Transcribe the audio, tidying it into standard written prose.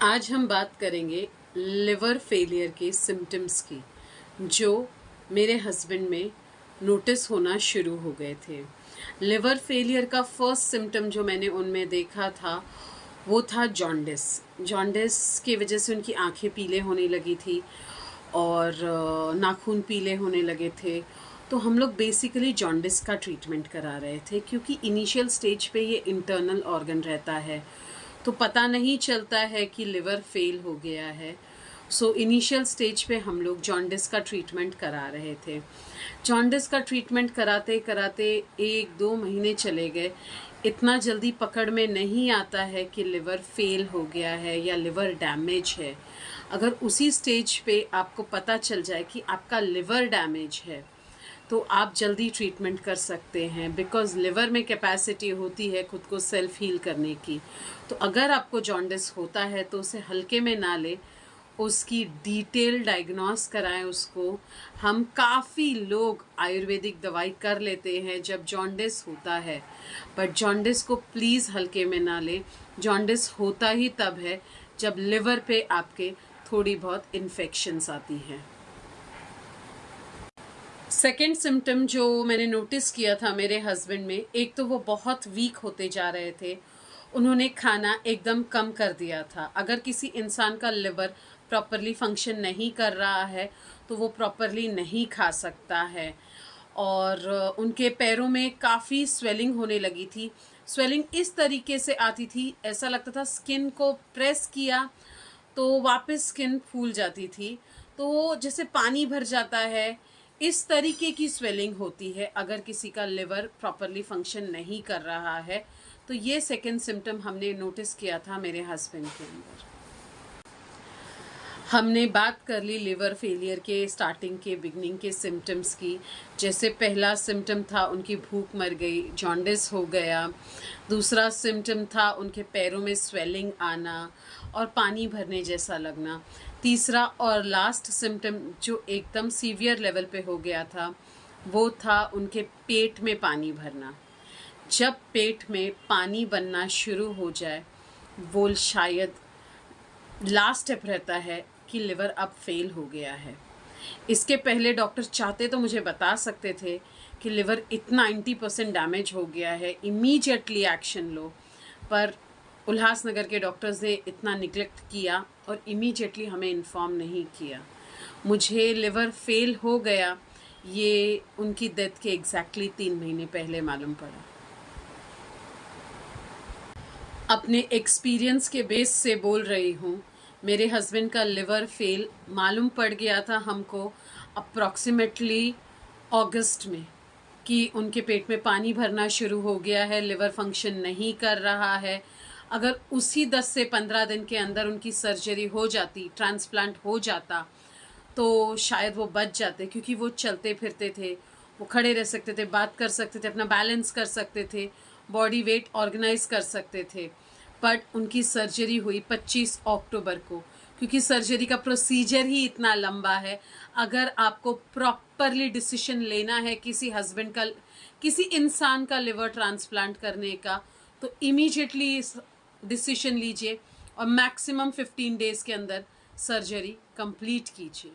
आज हम बात करेंगे लिवर फेलियर के सिम्टम्स की जो मेरे हस्बैंड में नोटिस होना शुरू हो गए थे। लिवर फेलियर का फर्स्ट सिम्टम जो मैंने उनमें देखा था वो था जॉन्डिस। जॉन्डिस की वजह से उनकी आंखें पीले होने लगी थी और नाखून पीले होने लगे थे। तो हम लोग बेसिकली जॉन्डिस का ट्रीटमेंट करा रहे थे क्योंकि इनिशियल स्टेज पे ये इंटरनल ऑर्गन रहता है तो पता नहीं चलता है कि लिवर फेल हो गया है। सो इनिशियल स्टेज पे हम लोग जॉन्डिस का ट्रीटमेंट करा रहे थे। जॉन्डिस का ट्रीटमेंट कराते कराते 1-2 महीने चले गए। इतना जल्दी पकड़ में नहीं आता है कि लिवर फेल हो गया है या लिवर डैमेज है। अगर उसी स्टेज पे आपको पता चल जाए कि आपका लिवर डैमेज है तो आप जल्दी ट्रीटमेंट कर सकते हैं, बिकॉज़ लिवर में कैपेसिटी होती है खुद को सेल्फ हील करने की। तो अगर आपको जॉन्डिस होता है तो उसे हल्के में ना लें, उसकी डिटेल डायग्नोस कराएं उसको। हम काफ़ी लोग आयुर्वेदिक दवाई कर लेते हैं जब जॉन्डिस होता है, बट जॉन्डिस को प्लीज़ हल्के में ना लें। जॉन्डिस होता ही तब है जब लिवर पे आपके थोड़ी बहुत इन्फेक्शंस आती हैं। सेकेंड सिम्टम जो मैंने नोटिस किया था मेरे हस्बैंड में, एक तो वो बहुत वीक होते जा रहे थे। उन्होंने खाना एकदम कम कर दिया था। अगर किसी इंसान का लिवर प्रॉपरली फंक्शन नहीं कर रहा है तो वो प्रॉपरली नहीं खा सकता है। और उनके पैरों में काफ़ी स्वेलिंग होने लगी थी। स्वेलिंग इस तरीके से आती थी, ऐसा लगता था स्किन को प्रेस किया तो वापस स्किन फूल जाती थी, तो जैसे पानी भर जाता है इस तरीके की स्वेलिंग होती है अगर किसी का लिवर प्रॉपरली फंक्शन नहीं कर रहा है। तो ये सेकंड सिम्टम हमने नोटिस किया था मेरे हस्बैंड के अंदर। हमने बात कर ली लिवर फेलियर के स्टार्टिंग के बिगनिंग के सिम्टम्स की। जैसे पहला सिम्टम था उनकी भूख मर गई, जॉन्डिस हो गया। दूसरा सिम्टम था उनके पैरों में स्वेलिंग आना और पानी भरने जैसा लगना। तीसरा और लास्ट सिम्टम जो एकदम सीवियर लेवल पे हो गया था वो था उनके पेट में पानी भरना। जब पेट में पानी बनना शुरू हो जाए वो शायद लास्ट स्टेप रहता है कि लिवर अब फेल हो गया है। इसके पहले डॉक्टर चाहते तो मुझे बता सकते थे कि लिवर इतना 90% डैमेज हो गया है, इमीडिएटली एक्शन लो, पर उल्लासनगर के डॉक्टर्स ने इतना निगलेक्ट किया और इमीडिएटली हमें इन्फॉर्म नहीं किया। मुझे लिवर फेल हो गया ये उनकी डेथ के एग्जैक्टली 3 महीने पहले मालूम पड़ा। अपने एक्सपीरियंस के बेस से बोल रही हूँ, मेरे हस्बैंड का लिवर फेल मालूम पड़ गया था हमको अप्रॉक्सीमेटली अगस्त में कि उनके पेट में पानी भरना शुरू हो गया है, लिवर फंक्शन नहीं कर रहा है। अगर उसी 10 से 15 दिन के अंदर उनकी सर्जरी हो जाती, ट्रांसप्लांट हो जाता तो शायद वो बच जाते, क्योंकि वो चलते फिरते थे, वो खड़े रह सकते थे, बात कर सकते थे, अपना बैलेंस कर सकते थे, बॉडी वेट ऑर्गेनाइज कर सकते थे। बट उनकी सर्जरी हुई 25 अक्टूबर को, क्योंकि सर्जरी का प्रोसीजर ही इतना लंबा है। अगर आपको प्रॉपरली डिसीजन लेना है किसी इंसान का लिवर ट्रांसप्लांट करने का, तो इमीडिएटली डिसीजन लीजिए और मैक्सिमम 15 डेज के अंदर सर्जरी कंप्लीट कीजिए।